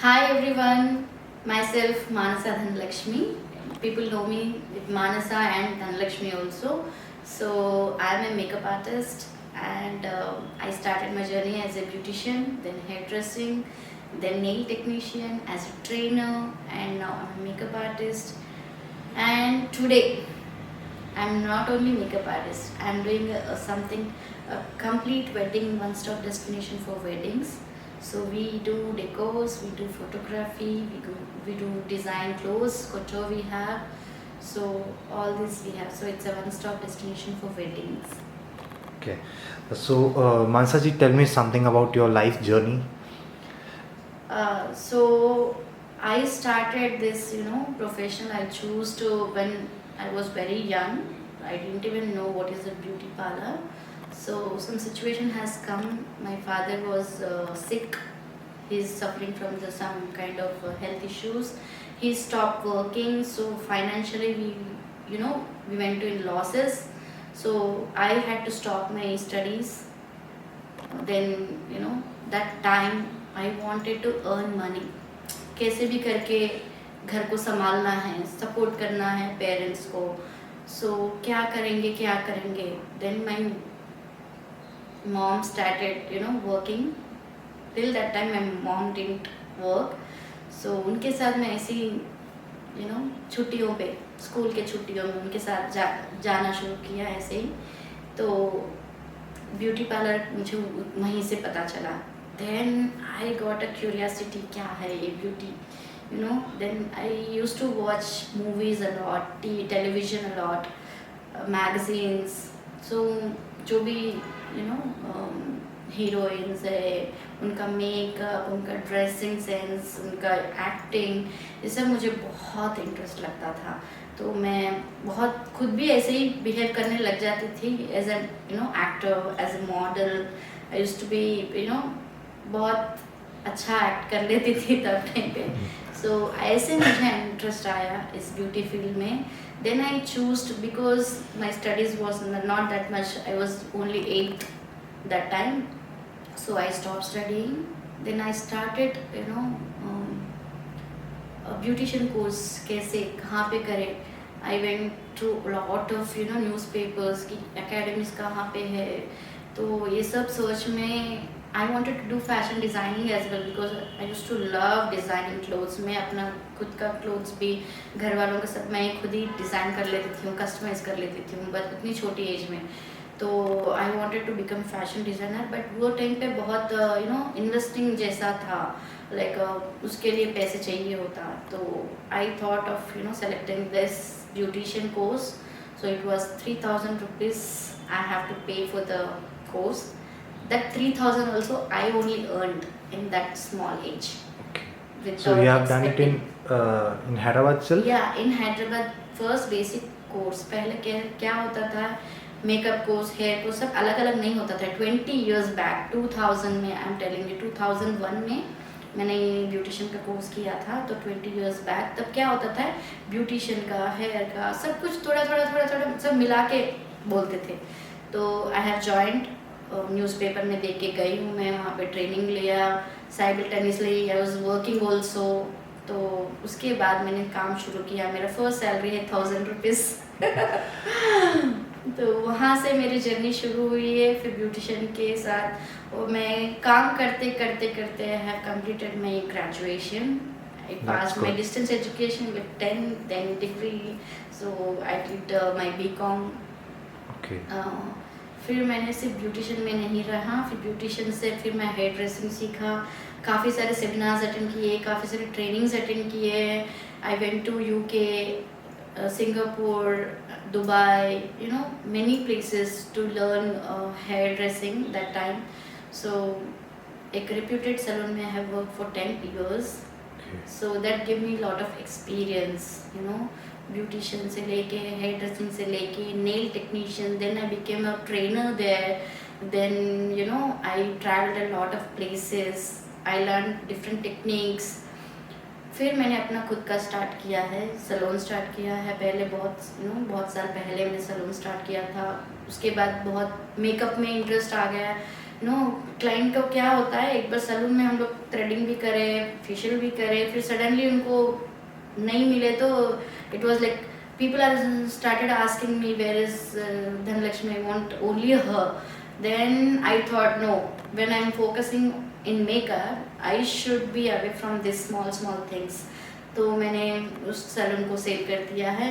Hi everyone, myself Manasa Dhanlakshmi. People know me with Manasa and Dhanlakshmi also. So I'm a makeup artist and I started my journey as a beautician, then hairdressing, then nail technician, as a trainer, and now I'm a makeup artist. And today I'm not only makeup artist, I'm doing a complete wedding one-stop destination for weddings. So we do decors, we do photography, we do design clothes, couture we have. So all this we have. So it's a one-stop destination for weddings. Okay. So, Mansaji, tell me something about your life journey. So I started this, profession I choose to when I was very young. I didn't even know what is a beauty parlor. So some situation has come. My father was sick. He's suffering from some kind of health issues. He stopped working. So financially, we went to in losses. So I had to stop my studies. Then that time I wanted to earn money. कैसे भी करके घर को संभालना है, support करना है parents को. सो क्या करेंगे. Then my mom started working. Till that time my mom didn't work. So उनके साथ मैं ऐसे ही छुट्टियों पे, स्कूल के छुट्टियों में उनके साथ जाना शुरू किया ऐसे ही. तो ब्यूटी पार्लर मुझे वहीं से पता चला. Then I got a curiosity क्या है ये beauty, then I used to watch movies a lot, television a lot, magazines. So जो भी हीरोइंस है, उनका मेकअप, उनका ड्रेसिंग सेंस, उनका एक्टिंग, ये सब मुझे बहुत इंटरेस्ट लगता था. तो मैं बहुत खुद भी ऐसे ही बिहेव करने लग जाती थी as a actor, as a model. I used to be बहुत अच्छा एक्ट कर लेती थी तब टाइम पे. सो ऐसे मुझे इंटरेस्ट आया इस ब्यूटी फील्ड में. Then I choose because my studies was not that much. I was only 8 that time. So I stop studying. Then I started beautician course. कैसे कहाँ पे करें. I went through lot of newspapers की academies कहाँ पे है. तो ये सब सर्च में I wanted to do fashion designing as well because I used to love designing clothes. मैं अपना खुद का clothes भी घर वालों का सब मैं खुद ही डिज़ाइन कर लेती थी, कस्टमाइज़ कर लेती थी बस इतनी छोटी एज में. तो I wanted to become fashion designer, but वो टाइम पे बहुत इन्वेस्टिंग जैसा था. उसके लिए पैसे चाहिए होता. तो I thought of selecting this beautician course. So it was 3,000 rupees I have to pay for the course. That 3,000 also I only earned in that small age. Okay. So you have done it in Hyderabad itself? Yeah, in Hyderabad first basic course. पहले क्या होता था, makeup course, hair course सब अलग अलग नहीं होता था. 20 years back, 2000 में, आई एम टेलिंग यू, 2001 में मैंने ब्यूटिशियन का कोर्स किया था. तो 20 years back तब क्या होता था, ब्यूटिशियन का, हेयर का सब कुछ थोड़ा थोड़ा सब मिला के बोलते थे. तो आई हैव जॉइंड. न्यूज़पेपर में देख के गई हूँ मैं, वहाँ पे ट्रेनिंग लिया. Simultaneously I was working also. तो उसके बाद मैंने काम शुरू किया. मेरा फर्स्ट सैलरी है 1,000 रुपीज़. तो वहाँ से मेरी जर्नी शुरू हुई है फिर ब्यूटिशियन के साथ. और मैं काम करते करते I have completed my graduation. I passed my distance education with 10 then degree. So I did my BCom. Okay. फिर मैंने सिर्फ ब्यूटिशियन में नहीं रहा. फिर ब्यूटिशियन से फिर मैं हेयर ड्रेसिंग सीखा. काफ़ी सारे सेमिनार्स अटेंड किए, काफ़ी सारे ट्रेनिंग्स अटेंड किए. I went to UK, Singapore, Dubai, many places to learn hair dressing that time. So एक reputed salon में I have worked for 10 years. So that gave me lot of experience, beautician से लेके, hair dressing से लेके, nail technician. Then I became a trainer there. Then I travelled a lot of places. I learn different techniques. फिर मैंने अपना खुद का start किया है, सैलून स्टार्ट किया है. पहले बहुत साल पहले मैंने सैलून स्टार्ट किया था. उसके बाद बहुत मेकअप में इंटरेस्ट आ गया. नो क्लाइंट का क्या होता है, एक बार सैलून में हम लोग थ्रेडिंग भी करें, फेशियल भी करें, फिर सडनली उनको नहीं मिले तो it was like people are started asking me where is Dhanlakshmi, I want only her. Then I thought no, when I'm focusing in makeup I should be away from these small things. तो मैंने उस salon को cell कर दिया है,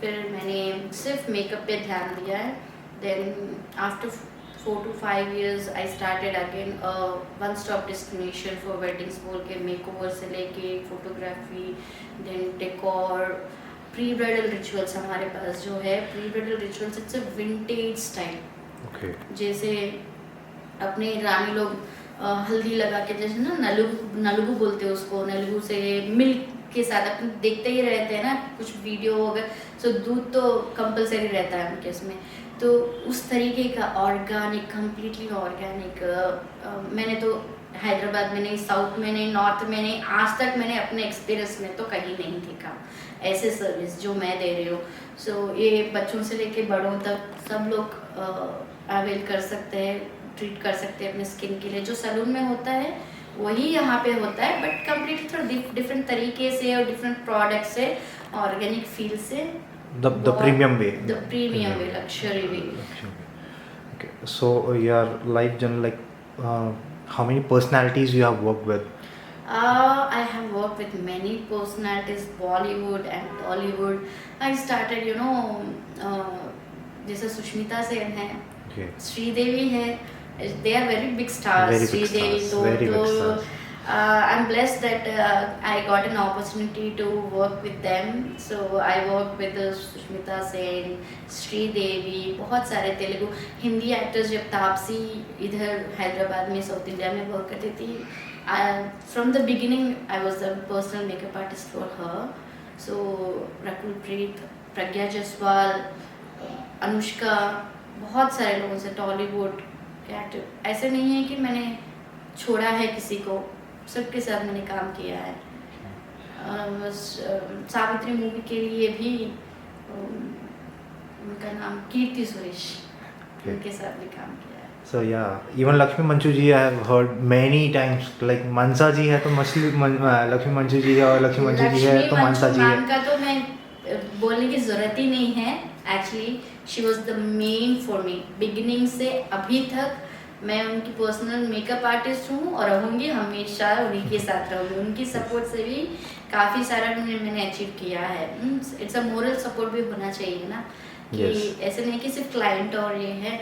फिर मैंने सिर्फ मेकअप पे ध्यान दिया है. Then after 4 to 5 years I started again a one stop destination for weddings बोल के मेकओवर से लेके photography, then decor, pre bridal rituals. हमारे पास जो है pre bridal rituals it's a vintage style. Okay. जैसे अपने रानी लोग हल्दी लगा के, जैसे ना नलुगु बोलते हैं उसको, नलुगु से मिल्क के साथ अपन देखते ही रहते हैं ना कुछ वीडियो अगर, सो दूध तो कंपलसरी रहता है उनके उसमें. तो उस तरीके का ऑर्गेनिक, कम्प्लीटली ऑर्गेनिक. मैंने तो हैदराबाद में नहीं, साउथ में नहीं, नॉर्थ में नहीं, आज तक मैंने अपने एक्सपीरियंस में तो कहीं नहीं देखा ऐसे सर्विस जो मैं दे रही हूँ. सो ये बच्चों से लेके बड़ों तक सब लोग अवेल कर सकते हैं, ट्रीट कर सकते हैं अपने स्किन के लिए. जो सैलून में होता है वही यहाँ पे होता है, बट कम्प्लीटली थोड़ा डिफरेंट तरीके से और डिफरेंट प्रोडक्ट से, ऑर्गेनिक फील से, The premium way. The premium way, luxury way. Okay. So your life journey, like how many personalities you have worked with? I have worked with many personalities, Bollywood and Tollywood. I started, जैसे सुष्मिता सेन है, Okay. Sridevi है, they are very big stars. Very big Sridevi stars. Very big stars. I'm blessed that I got an opportunity to work with them. So I worked with Sushmita Sen, Sridevi, बहुत सारे Telugu, Hindi actors. जब तापसी इधर हैदराबाद में south India में work करती थी, from the beginning I was the personal makeup artist for her. So Rakul Preet, प्रज्ञा जसवाल, अनुष्का, बहुत सारे लोगों से, टॉलीवुड के एक्टर. ऐसे नहीं है कि मैंने छोड़ा है किसी को, सबके साथ मैंने काम किया है. सावित्री मूवी के लिए भी उनका नाम कीर्ति सुरेश, उनके साथ भी काम किया है. So yeah, even Lakshmi Manchu ji I have heard many times. Like Mansa ji है तो Lakshmi Manchu ji है, और Lakshmi Manchu ji है तो Mansa ji है. का तो मैं बोलने की ज़रूरत ही नहीं है. Actually she was the main for me. Beginning से अभी तक मैं उनकी पर्सनल मेकअप आर्टिस्ट हूँ और रहूँगी, हमेशा उन्हीं के साथ रहूँगी. उनकी सपोर्ट से भी काफ़ी सारा मैंने अचीव किया है. इट्स अ मोरल सपोर्ट भी होना चाहिए ना, कि ऐसे नहीं कि सिर्फ क्लाइंट और ये है.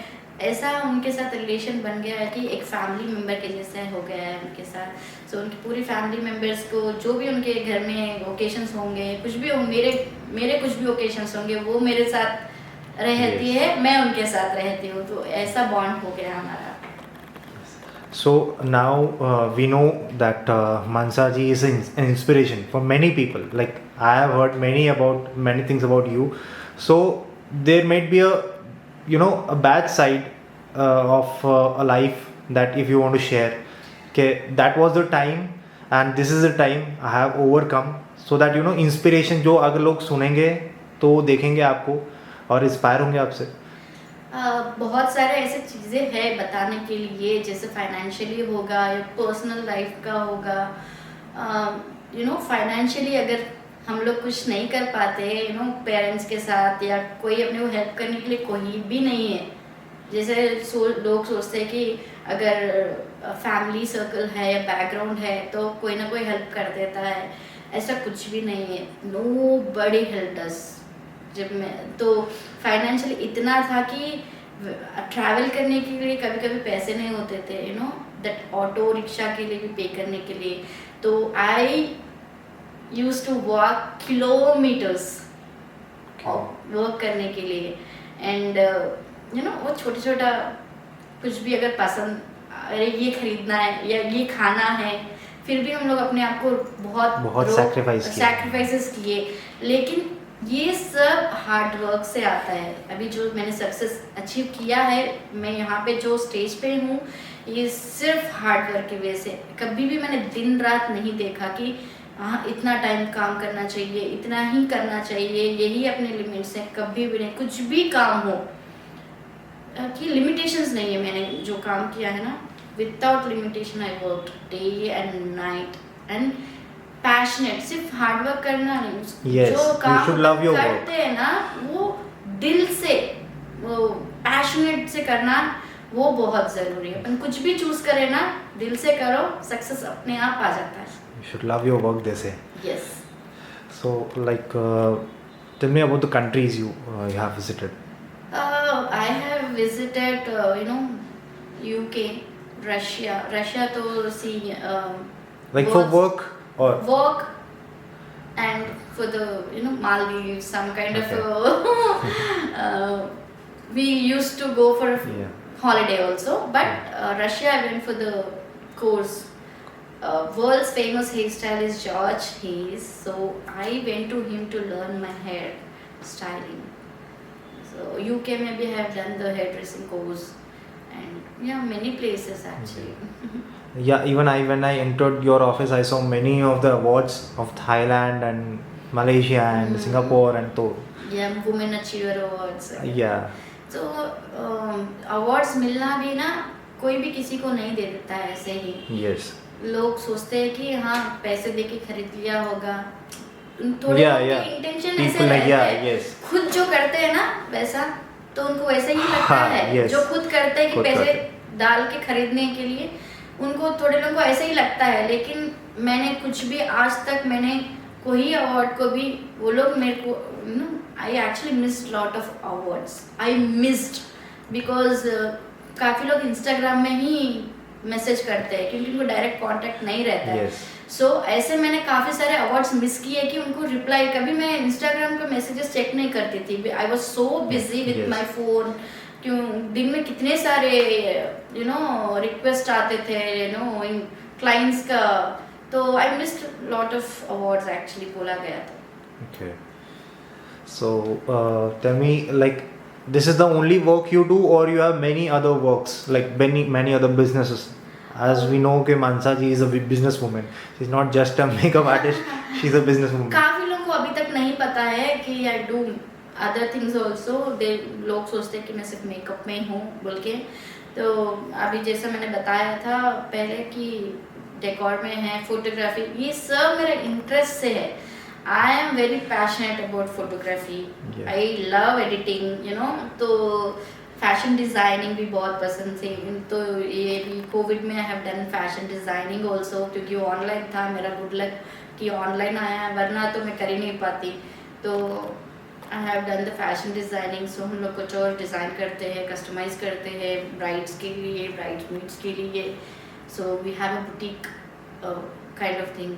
ऐसा उनके साथ रिलेशन बन गया है कि एक फैमिली मेम्बर के जैसा हो गया है उनके साथ. सो उनकी पूरी फैमिली मेम्बर्स को जो भी उनके घर में ओकेशंस होंगे, कुछ भी हो, मेरे कुछ भी ओकेशंस होंगे, वो मेरे साथ रहती है, मैं उनके साथ रहती हूँ. तो ऐसा बॉन्ड हो गया हमारा. So now we know that Mansa ji is an inspiration for many people. Like I have heard many things about you. So there might be a bad side of a life that if you want to share. Okay, that was the time and this is the time I have overcome. So that inspiration जो अगर लोग सुनेंगे तो देखेंगे आपको और inspire होंगे आपसे. बहुत सारे ऐसे चीज़ें हैं बताने के लिए, जैसे फाइनेंशियली होगा या पर्सनल लाइफ का होगा. फाइनेंशियली अगर हम लोग कुछ नहीं कर पाते, पेरेंट्स के साथ, या कोई अपने को हेल्प करने के लिए कोई भी नहीं है. जैसे लोग सोचते हैं कि अगर फैमिली सर्कल है या बैकग्राउंड है तो कोई ना कोई हेल्प कर देता है. ऐसा कुछ भी नहीं है. नो बडी हेल्प अस. जब मैं तो फाइनेंशियली इतना था कि ट्रैवल करने के लिए कभी कभी पैसे नहीं होते थे, दैट ऑटो रिक्शा के लिए भी पे करने के लिए. तो I use to walk kilometers work करने के लिए. एंड वो छोटा छोटा कुछ भी अगर पसंद, अरे ये खरीदना है या ये खाना है, फिर भी हम लोग अपने आप को बहुत सैक्रिफाइसेस किए. लेकिन ये सब हार्ड वर्क से आता है. अभी जो मैंने सक्सेस अचीव किया है, मैं यहाँ पे जो स्टेज पे हूँ, ये सिर्फ हार्ड वर्क की वजह से. कभी भी मैंने दिन रात नहीं देखा कि हाँ इतना टाइम काम करना चाहिए, इतना ही करना चाहिए, यही अपने लिमिट्स हैं. कभी भी नहीं. कुछ भी काम हो कि लिमिटेशंस नहीं है. मैंने जो काम किया है ना, without limitation I worked day and night and passionate. सिर्फ हार्ड वर्क करना नहीं, Yes, जो you काम should love your work. करते हैं ना वो दिल से, वो पैशनेट से करना वो बहुत ज़रूरी है. अपन कुछ भी चूज करें ना दिल से करो, सक्सेस अपने आप आ जाता है. You should love your work, they say. Yes. So, like, tell me about the countries you have visited. I have visited, UK, Russia. Russia to see Like for work, work or and for the Maldives, some kind Okay. of we used to go for a yeah. holiday also, but Russia I went for the course. World's famous hairstylist George Hayes, so I went to him to learn my hair styling. So UK maybe I have done the hairdressing course, and yeah, many places actually. Yeah, even when I entered your office, I saw many of the awards of Thailand and Malaysia and Singapore and so. Yeah, Women Achiever Awards. Yeah. So awards मिलना भी ना कोई भी किसी को नहीं दे देता है ऐसे ही. Yes. लोग सोचते हैं कि हाँ पैसे देके खरीद लिया होगा. थोड़े Yeah, लोगों yeah. के इंटेंशन People ऐसे like, रहते yeah, हैं. yes. खुद जो करते हैं ना वैसा तो उनको वैसे ही लगता हाँ, है. yes. जो खुद करते हैं कि खुद पैसे करते डाल के खरीदने के लिए उनको थोड़े लोगों को ऐसे ही लगता है. लेकिन मैंने कुछ भी आज तक मैंने कोई अवार्ड को भी वो लोग मेरे को I actually missed lot of awards. I missed because काफ़ी लोग इंस्टाग्राम में ही मैसेज करते हैं क्योंकि उनको डायरेक्ट कांटेक्ट नहीं रहता है. Yes. सो ऐसे मैंने काफ़ी सारे अवार्ड्स मिस किए कि उनको रिप्लाई कभी मैं इंस्टाग्राम पे मैसेजेस चेक नहीं करती थी. I was so busy with Yes. My phone. क्यों दिन में कितने सारे रिक्वेस्ट आते थे इन क्लाइंट्स का. तो I missed lot of awards actually बोला गया था. Okay. So, tell me, like, this is the only work you do, or you have many other works, like many other businesses? As we know, कि Mansa ji is a businesswoman. She's not just a makeup artist. She's a businesswoman. काफ़ी लोगों को अभी तक नहीं पता है कि I do other things also. लोग सोचते हैं कि मैं सिर्फ मेकअप में ही हूँ बोल के. तो अभी जैसा मैंने बताया था पहले कि डेकोर में है, फोटोग्राफी, ये सब मेरा इंटरेस्ट से है. I am very passionate about photography. Yeah. I love editing तो फैशन डिज़ाइनिंग भी बहुत पसंद थी. तो ये भी कोविड में आई have done fashion designing also क्योंकि ऑनलाइन था. मेरा गुड लक कि ऑनलाइन आया, वरना तो मैं कर ही नहीं पाती. तो I have done the fashion designing. So हम लोग कुछ और डिज़ाइन करते हैं, कस्टमाइज़ करते हैं ब्राइड्स के लिए, ब्राइड्समेड्स के लिए. So we have a boutique kind of thing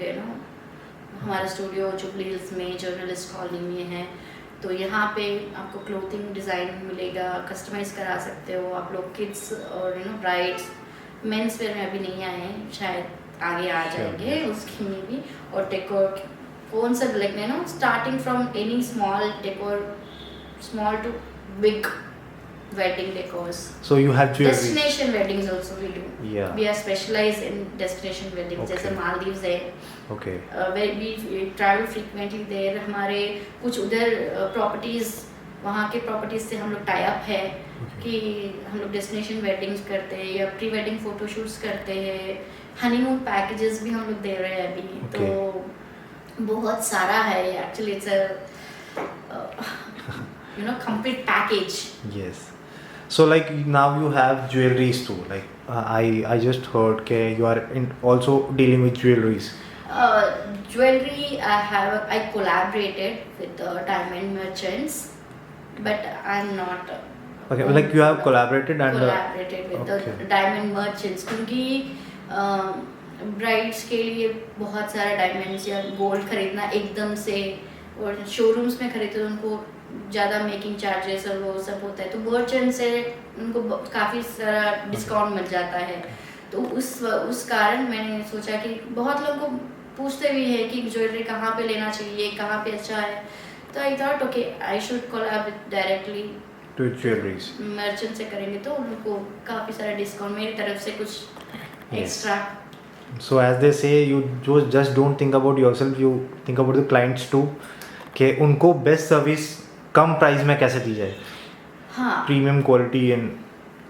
हमारा स्टूडियो जुबली हिल्स में जर्नलिस्ट कॉलोनी में है. तो यहाँ पे आपको क्लोथिंग डिज़ाइन मिलेगा, कस्टमाइज करा सकते हो आप लोग. किड्स और ब्राइड्स, मेंस वेयर में अभी नहीं आए हैं, शायद आगे आ जाएंगे उसकी में भी. और डेकोर कौन सा like starting from any small decor, small to big wedding decors. So you have jewelry. Destination weddings also we do. Yeah. We are specialized in destination weddings. Okay. जैसे मालदीव्स है. Okay. Where we travel frequently there. हमारे कुछ उधर properties, वहाँ के properties से हम लोग टाई अप है कि हम लोग डेस्टिनेशन वेडिंग्स करते हैं या प्री वेडिंग फोटोशूट्स करते हैं. हनीमून पैकेजेस भी हम लोग दे रहे हैं अभी. Okay. तो बहुत सारा है actually. It's complete package. Yes. So like now you have jewelries too. Like I just heard that you are also dealing with jewelries. Jewelry I collaborated with diamond merchants, but I'm not. Okay, like you have collaborated and collaborated with okay. the diamond merchants क्योंकि brides के लिए बहुत सारा diamonds या gold खरीदना एकदम से, और शोरूम्स में खरीदते तो उनको ज़्यादा मेकिंग चार्जेस और वो सब होता है. तो मर्चेंट से उनको काफ़ी सारा डिस्काउंट मिल जाता है. तो उस कारण मैंने सोचा कि बहुत लोगों को पूछते भी है कि ज्वेलरी कहाँ पे लेना चाहिए, कहाँ पे अच्छा है. तो I thought okay I should collab directly to jewelries. Merchant से करेंगे तो उनको काफ़ी सारा डिस्काउंट मेरी तरफ से कुछ extra. So as they say, you just don't think about yourself, you think about the clients too. कि उनको बेस्ट सर्विस कम प्राइस में कैसे दी जाए. हाँ. प्रीमियम क्वालिटी एंड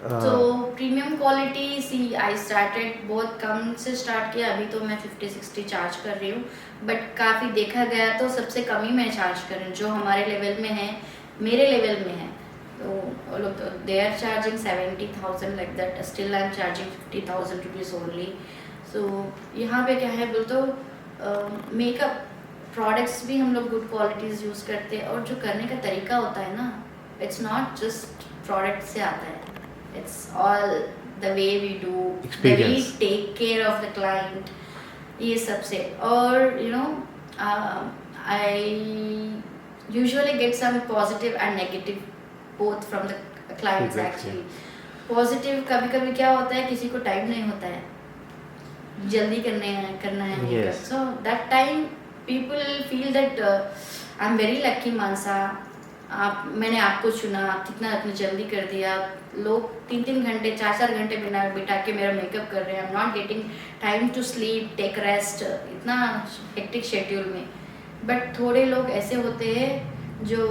तो प्रीमियम क्वालिटी सी आई स्टार्टेड बहुत कम से स्टार्ट किया, अभी तो मैं 50-60 चार्ज कर रही हूँ, बट काफ़ी देखा गया तो सबसे कम ही मैं चार्ज कर रही हूँ जो हमारे लेवल में है, मेरे लेवल में है। तो वो लोग तो they are charging 70,000 like that, still I am charging 50,000 rupees only. So यहाँ पे क्या है बोल तो मेकअप प्रोडक्ट्स भी हम लोग गुड क्वालिटीज़ यूज़ करते हैं, और जो करने का तरीका होता है ना, इट्स नॉट जस्ट प्रोडक्ट से आता है, it's all the way we do, the way we take care of the client, ये सबसे। और you know I usually get some positive and negative both from the clients actually। positive कभी कभी क्या होता है, किसी को टाइम नहीं होता है, जल्दी करना है yes। so that time people feel that I'm very lucky मानसा, मैंने आपको चुना, कितना आपने जल्दी कर दिया। लोग 3-3 घंटे 4-4 घंटे बिठा के मेरा मेकअप कर रहे हैं, I am not getting time to sleep take rest, इतना हेक्टिक शेड्यूल में। बट थोड़े लोग ऐसे होते हैं जो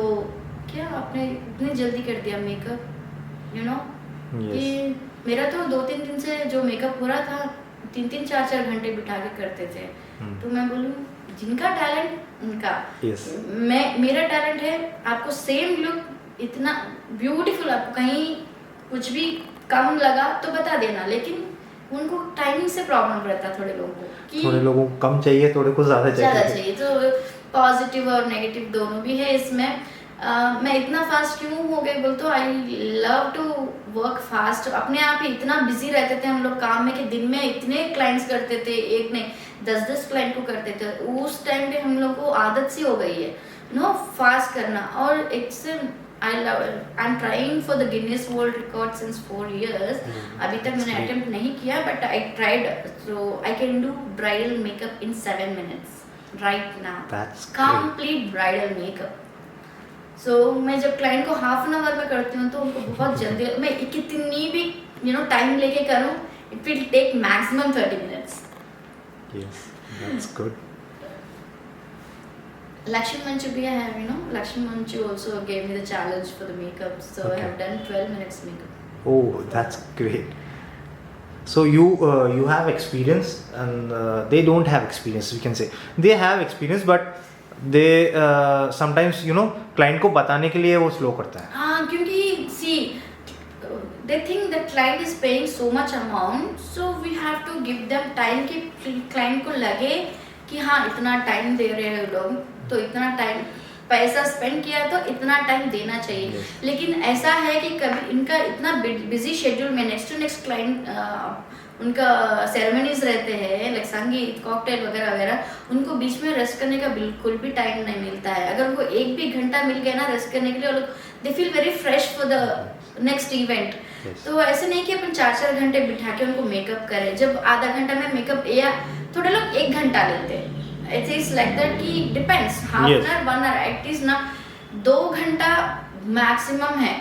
क्या आपने इतनी जल्दी कर दिया मेकअप, यू नो कि मेरा तो 2-3 दिन से जो मेकअप हो रहा था 3-3 4-4 घंटे बिठा के करते थे। तो मैं बोलूँ जिनका टैलेंट उनका, मेरा टैलेंट है आपको सेम लुक इतना ब्यूटीफुल, आपको कहीं कुछ भी कम लगा तो बता देना, लेकिन उनको टाइमिंग से प्रॉब्लम रहता है थोड़े लोगों को, कि थोड़े लोगों को कम चाहिए, थोड़े को ज़्यादा चाहिए। तो पॉजिटिव और नेगेटिव दोनों भी है इसमें। मैं इतना फास्ट क्यों हो गई बोल तो I love to work fast. अपने आप ही इतना बिजी रहते थे हम लोग काम में कि दिन में इतने क्लाइंट्स करते थे, एक ने 10-10 क्लाइंट को करते थे। उस टाइम पे हम लोग को आदत सी हो गई है नो फास्ट करना। और it's I am trying for the Guinness World Record since 4 years। अभी तक मैंने अटेम्प्ट नहीं किया, but I tried, so I can do bridal makeup in 7 minutes right now, complete bridal makeup. So मैं जब client को हाफ एन आवर में करती हूँ तो उनको बहुत जल्दी, मैं कितनी भी टाइम लेके करूँ, it will take maximum 30 minutes। Yes, that's good। Lakshmi Manchu bhi I have, Lakshmi Manchu also gave me the challenge for the makeup, so I have done 12 minutes makeup। Oh, that's great। So you have experience, and they don't have experience, we can say they have experience, but they sometimes client को बताने के लिए वो slow करता है। हाँ, क्योंकि see they think the client is paying so much amount, so we have to give them time कि client को लगे कि हाँ इतना टाइम दे रहे हैं लोग, तो इतना टाइम पैसा स्पेंड किया तो इतना टाइम देना चाहिए। लेकिन ऐसा है कि कभी इनका इतना बिजी शेड्यूल में नेक्स्ट टू नेक्स्ट क्लाइंट उनका सेरेमनीज रहते हैं, लाइक संगीत कॉकटेल वगैरह वगैरह, उनको बीच में रेस्ट करने का बिल्कुल भी टाइम नहीं मिलता है। अगर उनको 1 भी घंटा मिल गया ना रेस्ट करने के लिए, they feel very fresh for the next event. तो ऐसे नहीं कि अपन 4-4 घंटे बिठा के उनको मेकअप करें, जब आधा घंटा में मेकअप, या थोड़े लोग 1 घंटा लेते हैं। इट इज लाइक दैट कि depends, half an hour 1 hour, it is ना 2 घंटा मैक्सिमम है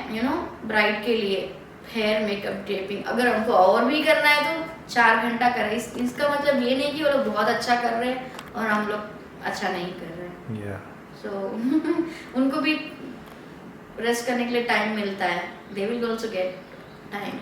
ब्राइड के लिए हेयर मेकअप ड्रेपिंग। अगर उनको और भी करना है तो 4 घंटा करें। इसका मतलब ये नहीं कि वो लोग बहुत अच्छा कर रहे हैं और हम लोग अच्छा नहीं कर रहे हैं। सो उनको भी रेस्ट करने के लिए टाइम मिलता है, they will also get time.